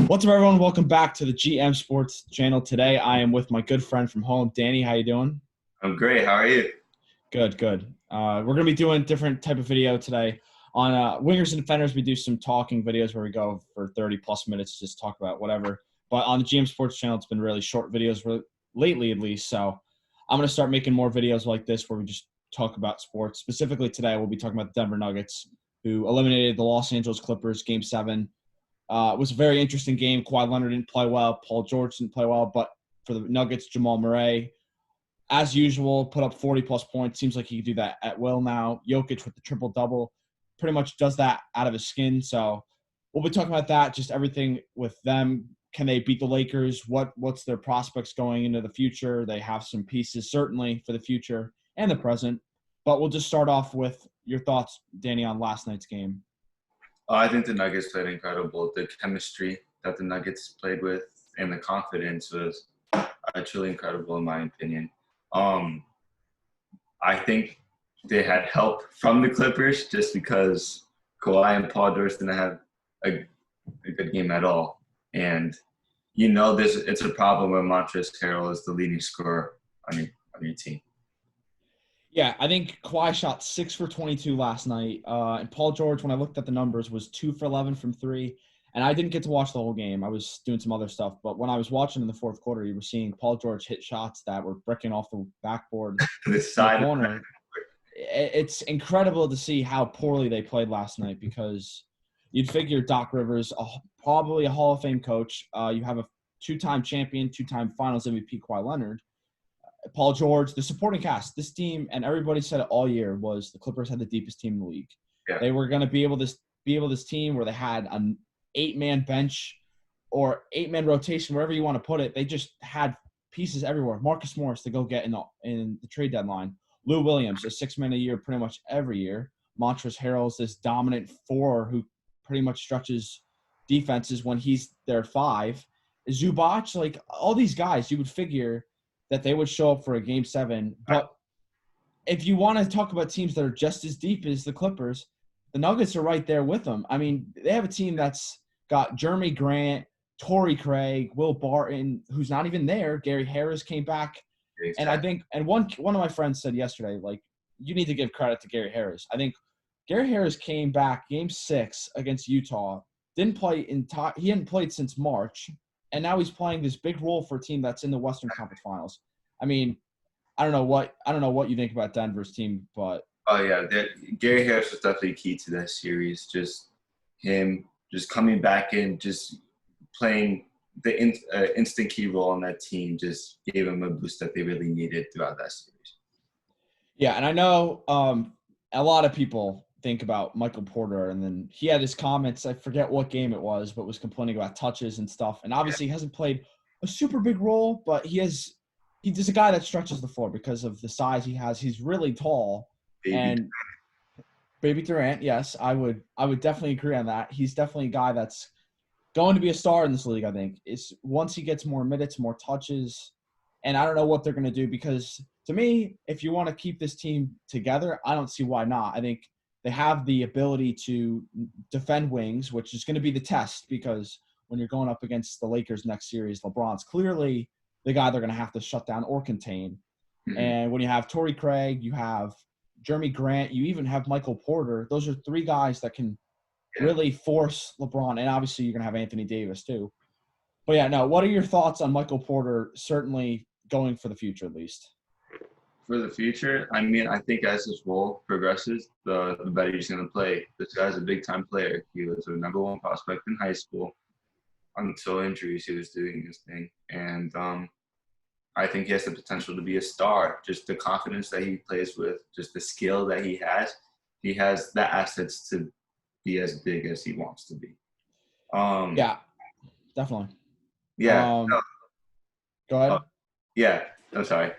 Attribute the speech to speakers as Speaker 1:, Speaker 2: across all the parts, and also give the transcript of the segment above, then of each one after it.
Speaker 1: What's up, everyone? Welcome back to the GM Sports channel. Today, I am with my good friend from home, Danny. How you doing?
Speaker 2: I'm great. How are you?
Speaker 1: Good, good. We're going to be doing a different type of video today. On Wingers and Defenders, we do some talking videos where we go for 30-plus minutes, just talk about whatever. But on the GM Sports channel, it's been really short videos lately, at least. So I'm going to start making more videos like this where we just talk about sports. Specifically today, we'll be talking about the Denver Nuggets, who eliminated the Los Angeles Clippers, Game 7. It was a very interesting game. Kawhi Leonard didn't play well. Paul George didn't play well. But for the Nuggets, Jamal Murray, as usual, put up 40-plus points. Seems like he can do that at will now. Jokic with the triple-double pretty much does that out of his skin. So we'll be talking about that, just everything with them. Can they beat the Lakers? What's their prospects going into the future? They have some pieces, certainly, for the future and the present. But we'll just start off with your thoughts, Danny, on last night's game.
Speaker 2: I think the Nuggets played incredible. The chemistry that the Nuggets played with and the confidence was truly incredible, in my opinion. I think they had help from the Clippers just because Kawhi and Paul George didn't have a good game at all. And it's a problem when Montrezl Harrell is the leading scorer on your team.
Speaker 1: Yeah, I think Kawhi shot 6 for 22 last night. And Paul George, when I looked at the numbers, was 2 for 11 from 3. And I didn't get to watch the whole game. I was doing some other stuff. But when I was watching in the fourth quarter, you were seeing Paul George hit shots that were bricking off the backboard
Speaker 2: The
Speaker 1: in the
Speaker 2: side
Speaker 1: corner. It's incredible to see how poorly they played last night because you'd figure Doc Rivers, probably a Hall of Fame coach. You have a two-time champion, two-time Finals MVP Kawhi Leonard. Paul George, the supporting cast, this team, and everybody said it all year, was the Clippers had the deepest team in the league.
Speaker 2: Yeah.
Speaker 1: They were going to be able this team where they had an 8-man bench or 8-man rotation, wherever you want to put it. They just had pieces everywhere. Marcus Morris to go get in the trade deadline. Lou Williams, a 6-man a year pretty much every year. Montrezl Harrell's this dominant 4 who pretty much stretches defenses when he's their 5. Zubac, like all these guys, you would figure that they would show up for a Game 7. But if you want to talk about teams that are just as deep as the Clippers, the Nuggets are right there with them. I mean, they have a team that's got Jeremy Grant, Torrey Craig, Will Barton, who's not even there. Gary Harris came back.
Speaker 2: Exactly.
Speaker 1: And I think – and one of my friends said yesterday, like, you need to give credit to Gary Harris. I think Gary Harris came back Game 6 against Utah. Didn't play – he hadn't played since March. And now he's playing this big role for a team that's in the Western Conference Finals. I mean, I don't know what you think about Denver's team, but
Speaker 2: Gary Harris was definitely key to that series. Just him, just coming back in, just playing the instant key role on that team, just gave him a boost that they really needed throughout that series.
Speaker 1: Yeah, and I know a lot of people think about Michael Porter, and then he had his comments. I forget what game it was, but was complaining about touches and stuff. And obviously, he hasn't played a super big role, but he's just a guy that stretches the floor because of the size he has. He's really tall. Baby Durant, yes, I would definitely agree on that. He's definitely a guy that's going to be a star in this league, I think. Is once he gets more minutes, more touches, and I don't know what they're going to do because to me, if you want to keep this team together, I don't see why not. I think they have the ability to defend wings, which is going to be the test because when you're going up against the Lakers next series, LeBron's clearly the guy they're going to have to shut down or contain. Mm-hmm. And when you have Torrey Craig, you have Jeremy Grant, you even have Michael Porter. Those are 3 guys that can really force LeBron. And obviously you're going to have Anthony Davis too. But yeah, no, what are your thoughts on Michael Porter certainly going for the future at least?
Speaker 2: For the future, I mean, I think as his role progresses, the better he's going to play. This guy's a big-time player. He was a number 1 prospect in high school. Until injuries, he was doing his thing. And I think he has the potential to be a star. Just the confidence that he plays with, just the skill that he has the assets to be as big as he wants to be.
Speaker 1: Yeah, definitely.
Speaker 2: Yeah.
Speaker 1: Go ahead.
Speaker 2: Yeah, I'm sorry.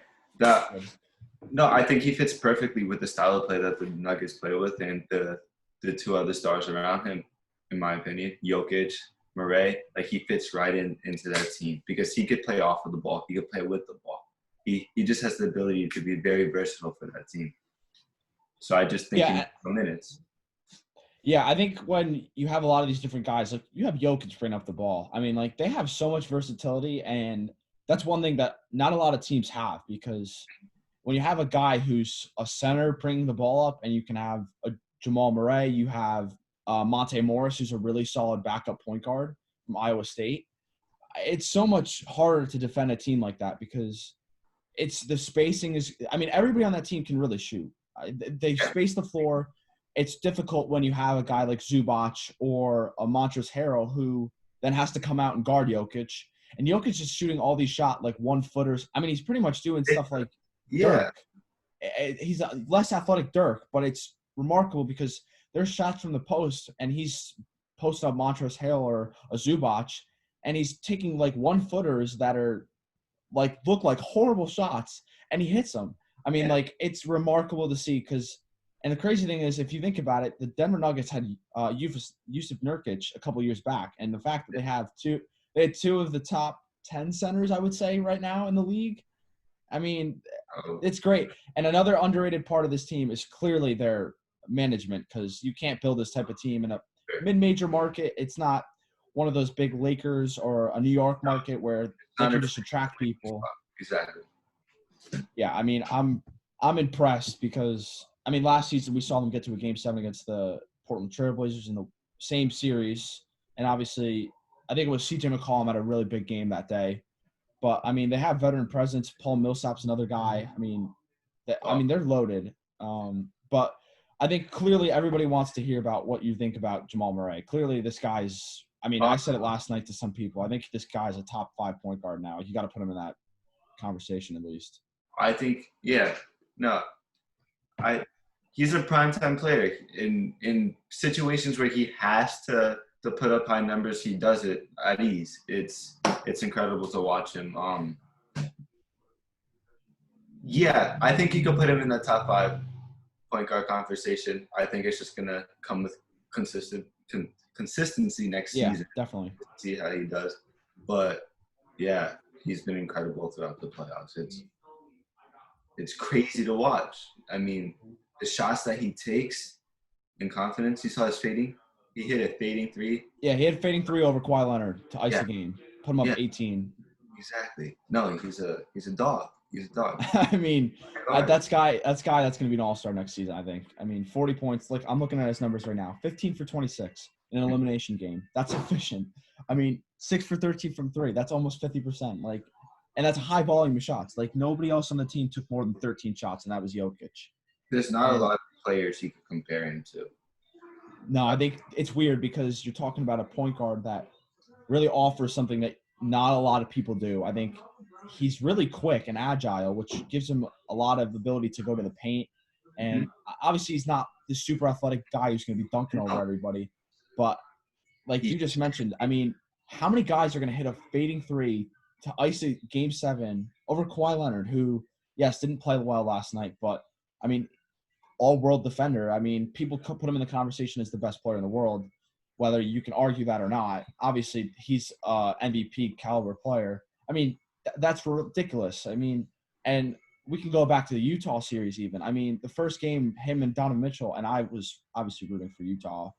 Speaker 2: No, I think he fits perfectly with the style of play that the Nuggets play with and the 2 other stars around him, in my opinion. Jokic, Murray, like he fits right into that team because he could play off of the ball. He could play with the ball. He just has the ability to be very versatile for that team. So I just think he needs some minutes.
Speaker 1: Yeah, I think when you have a lot of these different guys, like you have Jokic bring up the ball. I mean, like they have so much versatility, and that's one thing that not a lot of teams have because when you have a guy who's a center bringing the ball up, and you can have a Jamal Murray, you have Monte Morris, who's a really solid backup point guard from Iowa State. It's so much harder to defend a team like that because it's the spacing is. I mean, everybody on that team can really shoot. They space the floor. It's difficult when you have a guy like Zubac or a Montrezl Harrell who then has to come out and guard Jokic. And Jokic is shooting all these shots like 1-footers. I mean, he's pretty much doing stuff like
Speaker 2: Yeah.
Speaker 1: Dirk. He's a less athletic Dirk, but it's remarkable because there's shots from the post, and he's posted up Montrezl Harrell or a Zubac, and he's taking like 1-footers that are like look like horrible shots, and he hits them. I mean, like it's remarkable to see because, and the crazy thing is, if you think about it, the Denver Nuggets had Yusuf Nurkic a couple years back, and the fact that they had two of the top 10 centers, I would say, right now in the league. I mean, it's great. And another underrated part of this team is clearly their management because you can't build this type of team in a mid-major market. It's not one of those big Lakers or a New York market where they can just attract people.
Speaker 2: Exactly.
Speaker 1: Yeah, I mean, I'm impressed because I mean, last season we saw them get to a Game 7 against the Portland Trailblazers in the same series, and obviously, I think it was CJ McCollum had a really big game that day. But I mean, they have veteran presence. Paul Millsap's another guy. I mean, they're loaded. But I think clearly everybody wants to hear about what you think about Jamal Murray. Clearly, this guy's. I mean, I said it last night to some people. I think this guy's a top 5 point guard now. You got to put him in that conversation at least.
Speaker 2: I think, yeah, no, he's a primetime player in situations where he has to put up high numbers. He does it at ease. It's incredible to watch him. Yeah, I think you could put him in the top 5 point guard conversation. I think it's just gonna come with consistency next season.
Speaker 1: Yeah, definitely.
Speaker 2: See how he does, but yeah, he's been incredible throughout the playoffs. It's crazy to watch. I mean, the shots that he takes in confidence. You saw his fading. He hit a fading 3.
Speaker 1: Yeah, he had fading 3 over Kawhi Leonard to ice the game. Put him up 18.
Speaker 2: Exactly. No, he's a dog. He's a dog.
Speaker 1: I mean, that's guy that's going to be an all-star next season, I think. I mean, 40 points. Like, I'm looking at his numbers right now. 15 for 26 in an elimination game. That's efficient. I mean, 6 for 13 from 3. That's almost 50%. Like, and that's a high volume of shots. Like, nobody else on the team took more than 13 shots, and that was Jokic.
Speaker 2: There's not a lot of players he could compare him to.
Speaker 1: No, I think it's weird because you're talking about a point guard that really offers something that not a lot of people do. I think he's really quick and agile, which gives him a lot of ability to go to the paint. And obviously he's not the super athletic guy who's going to be dunking over everybody. But like you just mentioned, I mean, how many guys are going to hit a fading 3 to ice a Game 7 over Kawhi Leonard, who, yes, didn't play well last night, but, I mean, all-world defender. I mean, people could put him in the conversation as the best player in the world, whether you can argue that or not. Obviously, he's an MVP caliber player. I mean, that's ridiculous. I mean, and we can go back to the Utah series even. I mean, the first game, him and Donovan Mitchell, and I was obviously rooting for Utah.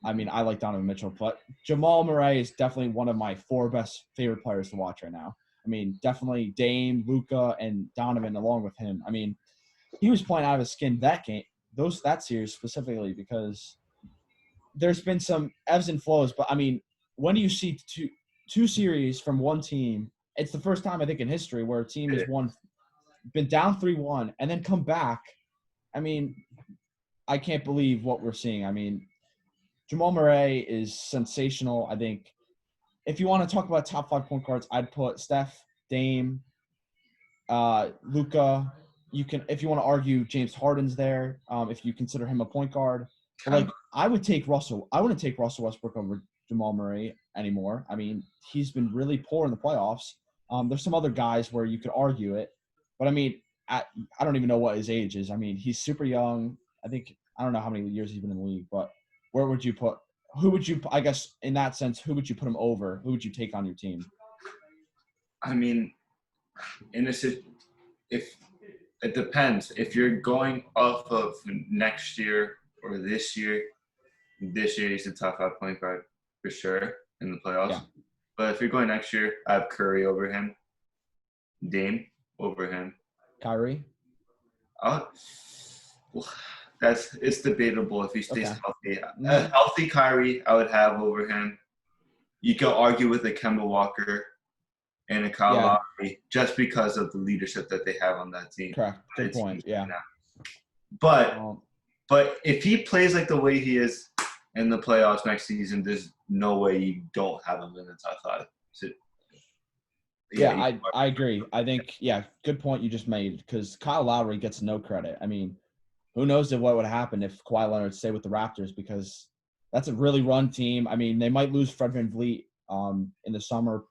Speaker 1: I mean, I like Donovan Mitchell, but Jamal Murray is definitely one of my 4 best favorite players to watch right now. I mean, definitely Dame, Luka, and Donovan along with him. I mean, he was playing out of his skin that game, that series specifically, because there's been some ebbs and flows. But I mean, when do you see two series from one team? It's the first time I think in history where a team has been down 3-1 and then come back. I mean, I can't believe what we're seeing. I mean, Jamal Murray is sensational. I think if you want to talk about top 5 point guards, I'd put Steph, Dame, Luka. You can, if you want to argue, James Harden's there. If you consider him a point guard, but like I wouldn't take Russell Westbrook over Jamal Murray anymore. I mean, he's been really poor in the playoffs. There's some other guys where you could argue it, but I mean, I don't even know what his age is. I mean, he's super young. I don't know how many years he's been in the league, but where would you put? Who would you? I guess in that sense, who would you put him over? Who would you take on your team?
Speaker 2: I mean, if it depends. If you're going off of next year or this year, This year, he's a top 5 point guard for sure in the playoffs.
Speaker 1: Yeah.
Speaker 2: But if you're going next year, I have Curry over him, Dame over him.
Speaker 1: Kyrie?
Speaker 2: It's debatable if he stays
Speaker 1: Okay.
Speaker 2: healthy.
Speaker 1: Mm-hmm.
Speaker 2: A healthy Kyrie, I would have over him. You could argue with a Kemba Walker and a Kyle Lowry just because of the leadership that they have on that team.
Speaker 1: Correct. Good point. Yeah.
Speaker 2: But if he plays like the way he is in the playoffs next season, there's no way you don't have him in the top 5. So,
Speaker 1: I agree. I think, good point you just made, because Kyle Lowry gets no credit. I mean, who knows what would happen if Kawhi Leonard stayed with the Raptors, because that's a really run team. I mean, they might lose Fred VanVleet in the summer.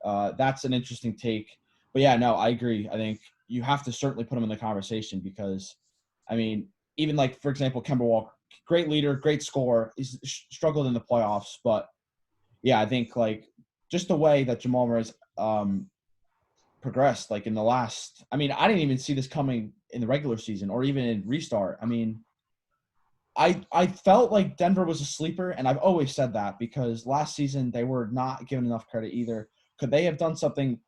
Speaker 1: That's an interesting take. But, I agree. I think you have to certainly put him in the conversation because, I mean, even like, for example, Kemba Walker, great leader, great scorer. He's struggled in the playoffs. But, I think, like, just the way that Jamal Murray's progressed, like in the last – I mean, I didn't even see this coming in the regular season or even in restart. I mean, I felt like Denver was a sleeper, and I've always said that because last season they were not given enough credit either. Could they have done something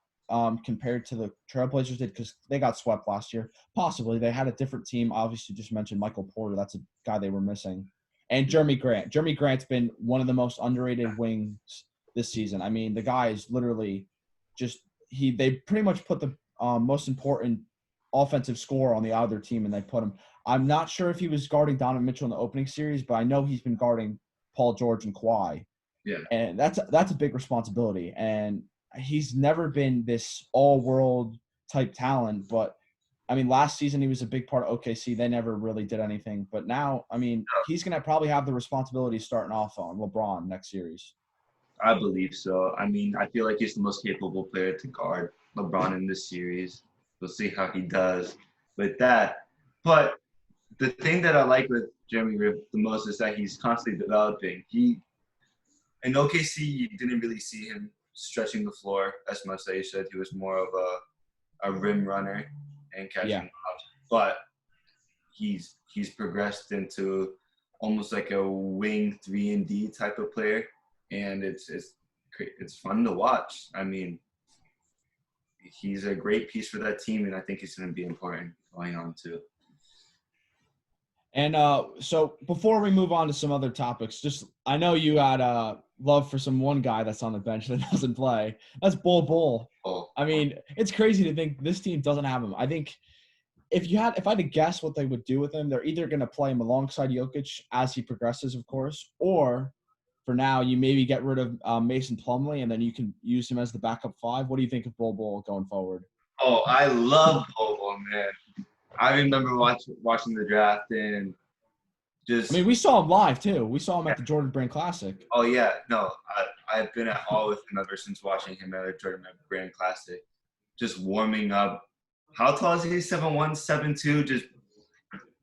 Speaker 1: compared to the Trailblazers did, because they got swept last year? Possibly. They had a different team. Obviously, just mentioned Michael Porter. That's a guy they were missing. And Jeremy Grant. Jeremy Grant's been one of the most underrated wings this season. I mean, the guy is literally just they pretty much put the most important offensive scorer on the other team, and they put him. I'm not sure if he was guarding Donovan Mitchell in the opening series, but I know he's been guarding Paul George and Kawhi.
Speaker 2: Yeah.
Speaker 1: And that's a big responsibility. And he's never been this all-world type talent, but I mean, last season he was a big part of OKC. They never really did anything. But now, I mean, he's going to probably have the responsibility starting off on LeBron next series.
Speaker 2: I believe so. I mean, I feel like he's the most capable player to guard LeBron in this series. We'll see how he does with that. But the thing that I like with Jeremy Grant the most is that he's constantly developing. In OKC, you didn't really see him stretching the floor as much as you said. He was more of a rim runner and catching lobs. But he's progressed into almost like a wing 3-and-D type of player, and it's fun to watch. I mean, he's a great piece for that team, and I think he's going to be important going on too.
Speaker 1: And so before we move on to some other topics, I know you had love for one guy that's on the bench that doesn't play. That's Bol Bol.
Speaker 2: Oh.
Speaker 1: I mean, it's crazy to think this team doesn't have him. I think if I had to guess what they would do with him, they're either going to play him alongside Jokic as he progresses, of course, or for now you maybe get rid of Mason Plumlee and then you can use him as the backup 5. What do you think of Bol Bol going forward?
Speaker 2: Oh, I love Bol Bol, man. I remember watching the draft and just.
Speaker 1: I mean, we saw him live too. We saw him at the Jordan Brand Classic.
Speaker 2: Oh yeah, no, I've been at all with him ever since watching him at the Jordan Brand Classic, just warming up. How tall is he? 7'1", 7'2", just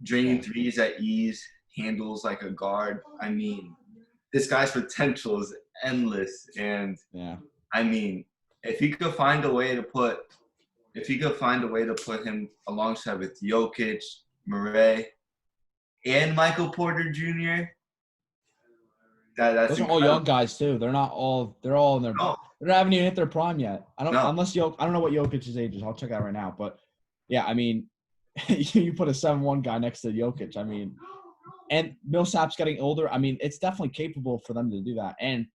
Speaker 2: draining threes at ease, handles like a guard. I mean, this guy's potential is endless, and I mean, if he could find a way to put him alongside with Jokic, Murray, and Michael Porter Jr., that's
Speaker 1: those are all young guys too. They're all in their.
Speaker 2: No.
Speaker 1: They haven't even hit their prime yet. I don't know what Jokic's age is. I'll check that right now. But yeah, I mean, you put a 7'1" guy next to Jokic. I mean, and Millsap's getting older. I mean, it's definitely capable for them to do that. And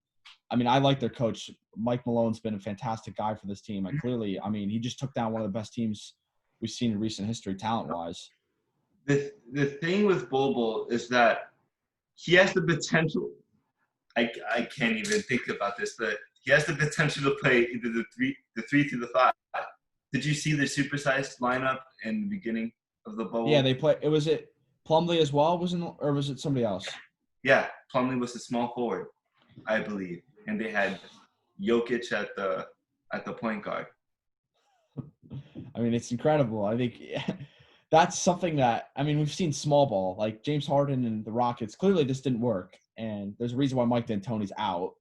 Speaker 1: I mean, I like their coach. Mike Malone's been a fantastic guy for this team. Clearly, I mean, he just took down one of the best teams we've seen in recent history, talent-wise.
Speaker 2: The thing with Bol Bol is that he has the potential. I can't even think about this, but he has the potential to play either the three through the 5. Did you see the supersized lineup in the beginning of the bubble?
Speaker 1: Yeah, they play. Was it Plumlee as well? Or was it somebody else?
Speaker 2: Yeah, Plumlee was the small forward, I believe, and they had Jokic at the point guard.
Speaker 1: I mean, it's incredible. I think that's something that, I mean, we've seen small ball, like James Harden and the Rockets. Clearly this didn't work, and there's a reason why Mike D'Antoni's out.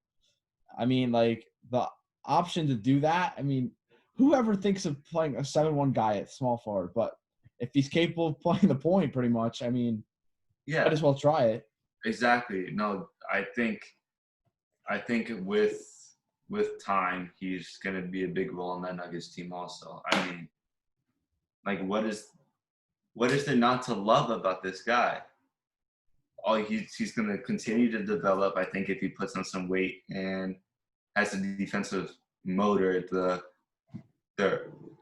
Speaker 1: I mean, like, the option to do that, I mean, whoever thinks of playing a 7'1" guy at small forward, but if he's capable of playing the point pretty much, I mean, might as well try it.
Speaker 2: exactly. No, I think with time, he's gonna be a big role in that Nuggets team. Also, I mean, like, what is there not to love about this guy? He's gonna continue to develop. I think if he puts on some weight and has a defensive motor, the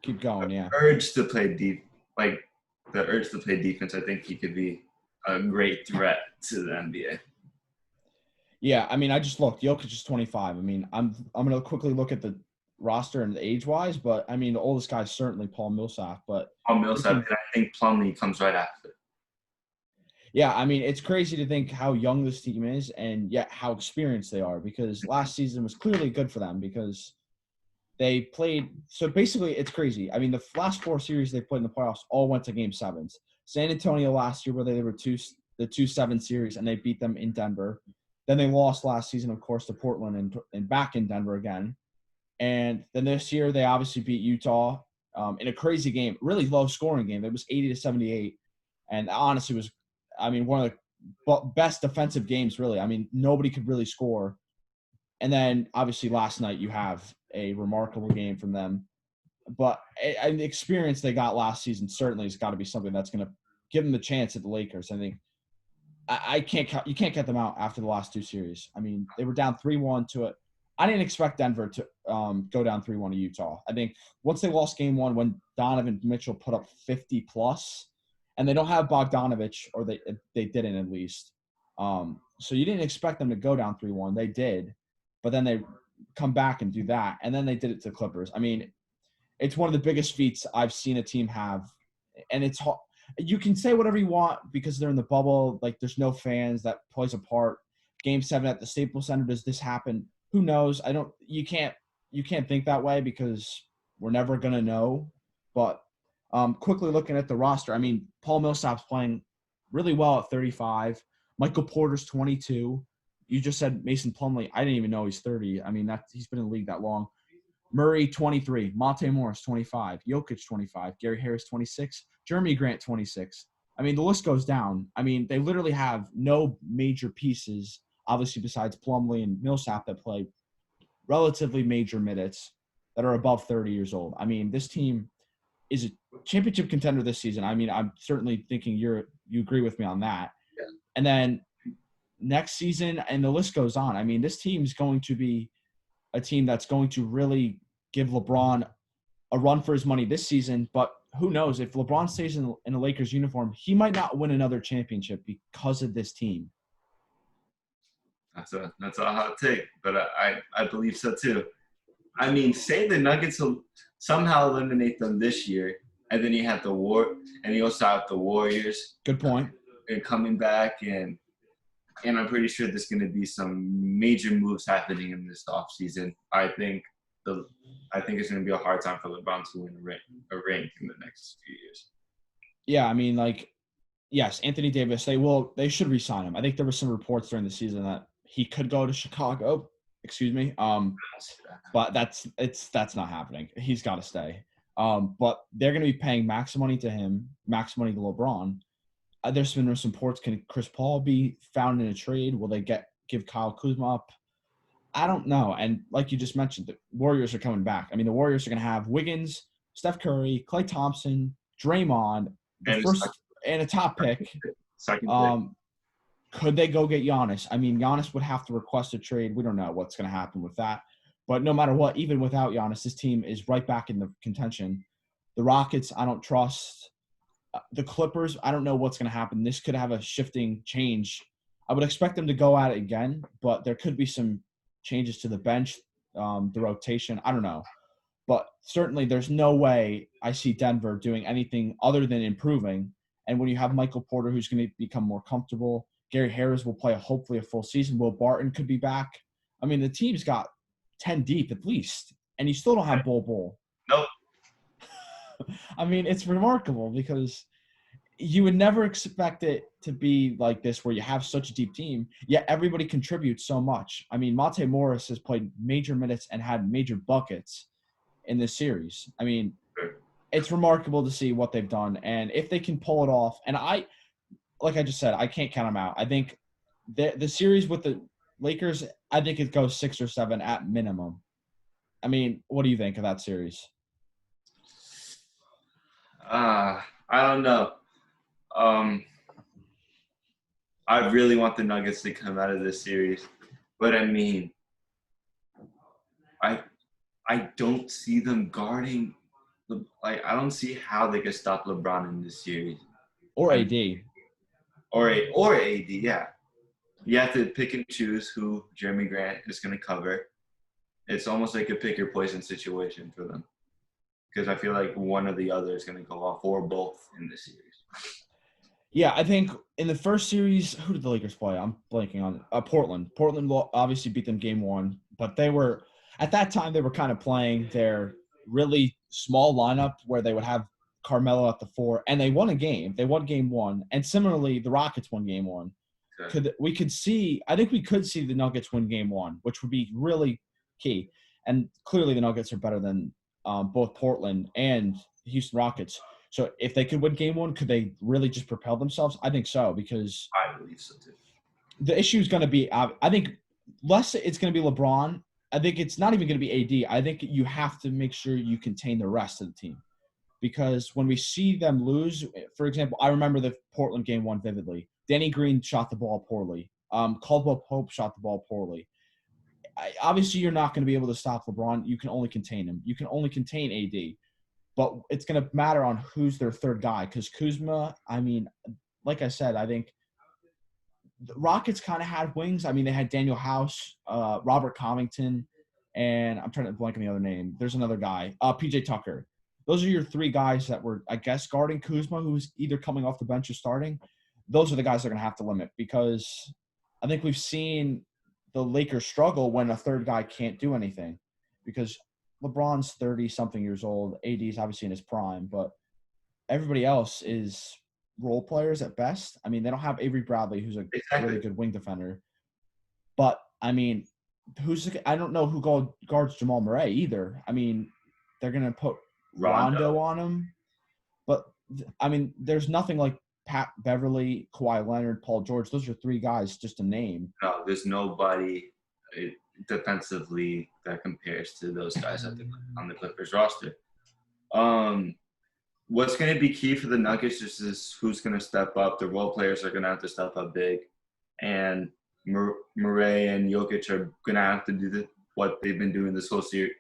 Speaker 1: Keep going, yeah.
Speaker 2: urge to play deep, like the urge to play defense, I think he could be a great threat to the NBA.
Speaker 1: Yeah, I mean, I just looked. Jokic is 25. I mean, I'm gonna quickly look at the roster and age wise, but I mean, the oldest guy is certainly Paul Millsap. But
Speaker 2: Paul Millsap, and I think Plumlee comes right after.
Speaker 1: yeah, I mean, it's crazy to think how young this team is and yet how experienced they are, because last season was clearly good for them because they played. So basically, it's crazy. I mean, the last 4 series they played in the playoffs all went to game sevens. San Antonio last year, where they were the 2-7 series, and they beat them in Denver. Then they lost last season, of course, to Portland and back in Denver again. And then this year, they obviously beat Utah in a crazy game, really low scoring game. It was 80-78. And honestly, was, I mean, one of the best defensive games, really. I mean, nobody could really score. And then obviously last night, you have a remarkable game from them. But the experience they got last season certainly has got to be something that's going to give them the chance at the Lakers. I think you can't get them out after the last 2 series. I mean, they were down 3-1 to it. I didn't expect Denver to go down 3-1 to Utah. I think once they lost game one, when Donovan Mitchell put up 50 plus, and they don't have Bogdanovich, or they didn't at least. So you didn't expect them to go down 3-1. They did, but then they come back and do that, and then they did it to the Clippers. I mean, it's one of the biggest feats I've seen a team have, and it's hard. You can say whatever you want because they're in the bubble. Like, there's no fans. That plays a part. Game 7 at the Staples Center. Does this happen? Who knows? You can't think that way because we're never going to know. But quickly looking at the roster, I mean, Paul Millsap's playing really well at 35. Michael Porter's 22. You just said Mason Plumlee. I didn't even know he's 30. I mean, he's been in the league that long. Murray, 23. Monte Morris, 25. Jokic, 25. Gary Harris, 26. Jeremy Grant, 26. I mean, the list goes down. I mean, they literally have no major pieces, obviously, besides Plumlee and Millsap, that play relatively major minutes that are above 30 years old. I mean, this team is a championship contender this season. I mean, I'm certainly thinking you agree with me on that.
Speaker 2: Yeah.
Speaker 1: And then next season, and the list goes on. I mean, this team is going to be a team that's going to really give LeBron a run for his money this season, but who knows? If LeBron stays in a Lakers uniform, he might not win another championship because of this team.
Speaker 2: That's a hot take, but I believe so too. I mean, say the Nuggets will somehow eliminate them this year, and then you have and you also have the Warriors.
Speaker 1: Good point.
Speaker 2: And coming back, and I'm pretty sure there's going to be some major moves happening in this offseason. I think it's going to be a hard time for LeBron to win a ring in the next few years.
Speaker 1: Yeah, I mean, like, yes, Anthony Davis, they should re-sign him. I think there were some reports during the season that he could go to Chicago. Excuse me. But that's not happening. He's got to stay. But they're going to be paying max money to him, max money to LeBron. There's been some reports. Can Chris Paul be found in a trade? Will they give Kyle Kuzma up? I don't know. And like you just mentioned, the Warriors are coming back. I mean, the Warriors are going to have Wiggins, Steph Curry, Klay Thompson, Draymond, and a top pick.
Speaker 2: Second pick.
Speaker 1: Could they go get Giannis? I mean, Giannis would have to request a trade. We don't know what's going to happen with that. But no matter what, even without Giannis, this team is right back in the contention. The Rockets, I don't trust. The Clippers, I don't know what's going to happen. This could have a shifting change. I would expect them to go at it again, but there could be some changes to the bench, the rotation. I don't know. But certainly there's no way I see Denver doing anything other than improving. And when you have Michael Porter, who's going to become more comfortable, Gary Harris will play hopefully a full season. Will Barton could be back. I mean, the team's got 10 deep at least, and you still don't have Bol.
Speaker 2: Nope.
Speaker 1: I mean, it's remarkable because you would never expect it to be like this where you have such a deep team, yet everybody contributes so much. I mean, Monte Morris has played major minutes and had major buckets in this series. I mean, it's remarkable to see what they've done, and if they can pull it off. And like I just said, I can't count them out. I think the series with the Lakers, I think it goes 6 or 7 at minimum. I mean, what do you think of that series?
Speaker 2: I don't know. Um, I really want the Nuggets to come out of this series, but I mean, I I don't see them guarding. I don't see how they could stop LeBron in this series.
Speaker 1: Or
Speaker 2: I
Speaker 1: AD?
Speaker 2: or AD. Yeah, you have to pick and choose who Jeremy Grant is going to cover. It's almost like a pick your poison situation for them because I feel like one or the other is going to go off or both in this series.
Speaker 1: Yeah, I think in the first series, who did the Lakers play? I'm blanking on Portland. Portland obviously beat them game 1, but they were at that time they were kind of playing their really small lineup where they would have Carmelo at the 4, and they won a game. They won game 1, and similarly, the Rockets won game 1.
Speaker 2: Okay.
Speaker 1: I think we could see the Nuggets win game 1, which would be really key. And clearly, the Nuggets are better than both Portland and Houston Rockets. So if they could win game 1, could they really just propel themselves? I think so, because
Speaker 2: I believe so too.
Speaker 1: the issue is going to be, I think, less it's going to be LeBron. I think it's not even going to be AD. I think you have to make sure you contain the rest of the team. Because when we see them lose, for example, I remember the Portland game 1 vividly. Danny Green shot the ball poorly. Caldwell Pope shot the ball poorly. Obviously, you're not going to be able to stop LeBron. You can only contain him. You can only contain AD. But it's going to matter on who's their third guy. Because Kuzma, I mean, like I said, I think the Rockets kind of had wings. I mean, they had Daniel House, Robert Covington, and I'm trying to blank on the other name. There's another guy, PJ Tucker. Those are your 3 guys that were, I guess, guarding Kuzma, who's either coming off the bench or starting. Those are the guys they're going to have to limit because I think we've seen the Lakers struggle when a third guy can't do anything because LeBron's 30-something years old. AD is obviously in his prime, but everybody else is role players at best. I mean, they don't have Avery Bradley, who's a really good wing defender. But, I mean, I don't know who guards Jamal Murray either. I mean, they're going to put Rondo on him. But, I mean, there's nothing like Pat Beverly, Kawhi Leonard, Paul George. Those are 3 guys just to name.
Speaker 2: No, there's nobody defensively that compares to those guys on the Clippers roster. What's going to be key for the Nuggets is who's going to step up. The role players are going to have to step up big. And Murray and Jokic are going to have to do what they've been doing this whole series,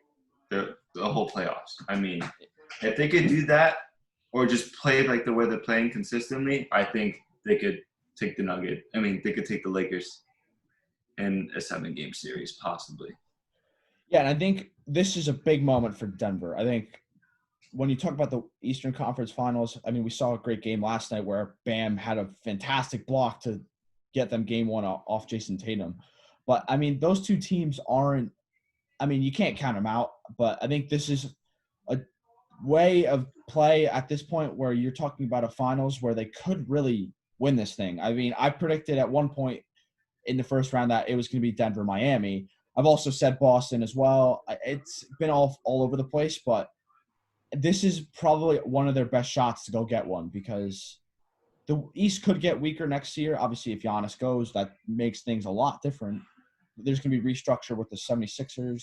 Speaker 2: the whole playoffs. I mean, if they could do that or just play like the way they're playing consistently, I think they could take they could take the Lakers in a 7-game series, possibly.
Speaker 1: Yeah, and I think this is a big moment for Denver. I think when you talk about the Eastern Conference Finals, I mean, we saw a great game last night where Bam had a fantastic block to get them game 1 off Jason Tatum. But, I mean, those 2 teams aren't – I mean, you can't count them out. But I think this is a way of play at this point where you're talking about a finals where they could really win this thing. I mean, I predicted at one point in the first round that it was going to be Denver-Miami. I've also said Boston as well. It's been all over the place, but this is probably one of their best shots to go get one because the East could get weaker next year. Obviously, if Giannis goes, that makes things a lot different. There's going to be restructure with the 76ers.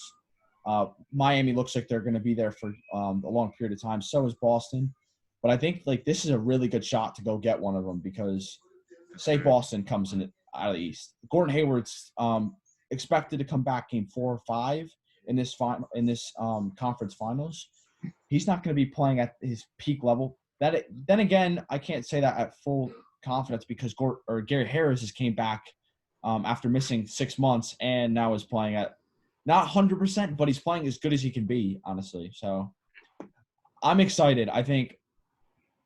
Speaker 1: Miami looks like they're going to be there for a long period of time. So is Boston. But I think like this is a really good shot to go get one of them because say Boston comes in out of the East. Gordon Hayward's expected to come back game 4 or 5 in this conference finals. He's not going to be playing at his peak level. Then again, I can't say that at full confidence because Gary Harris has came back after missing 6 months and now is playing at not 100%, but he's playing as good as he can be, honestly. So I'm excited. I think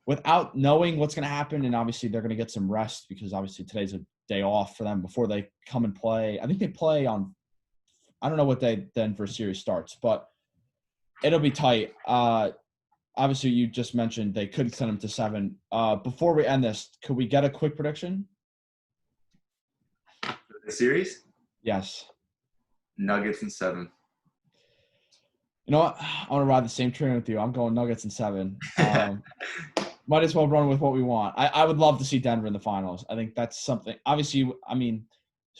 Speaker 1: without knowing what's going to happen, and obviously they're going to get some rest because obviously today's a day off for them before they come and play. I think they play on – I don't know what day Denver series starts, but it'll be tight. Obviously, you just mentioned they could send them to 7. Before we end this, could we get a quick prediction?
Speaker 2: For the series?
Speaker 1: Yes.
Speaker 2: Nuggets in 7.
Speaker 1: You know what? I want to ride the same train with you. I'm going Nuggets in 7. Might as well run with what we want. I would love to see Denver in the finals. I think that's something. Obviously, I mean,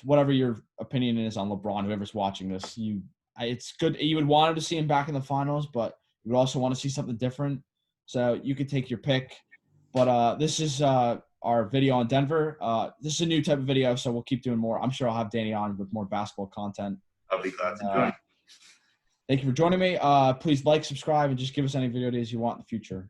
Speaker 1: whatever your opinion is on LeBron, whoever's watching this, it's good. You would want to see him back in the finals, but you would also want to see something different. So you could take your pick. But this is our video on Denver. This is a new type of video, so we'll keep doing more. I'm sure I'll have Danny on with more basketball content.
Speaker 2: I'll be glad to join.
Speaker 1: Thank you for joining me. Please like, subscribe, and just give us any video ideas you want in the future.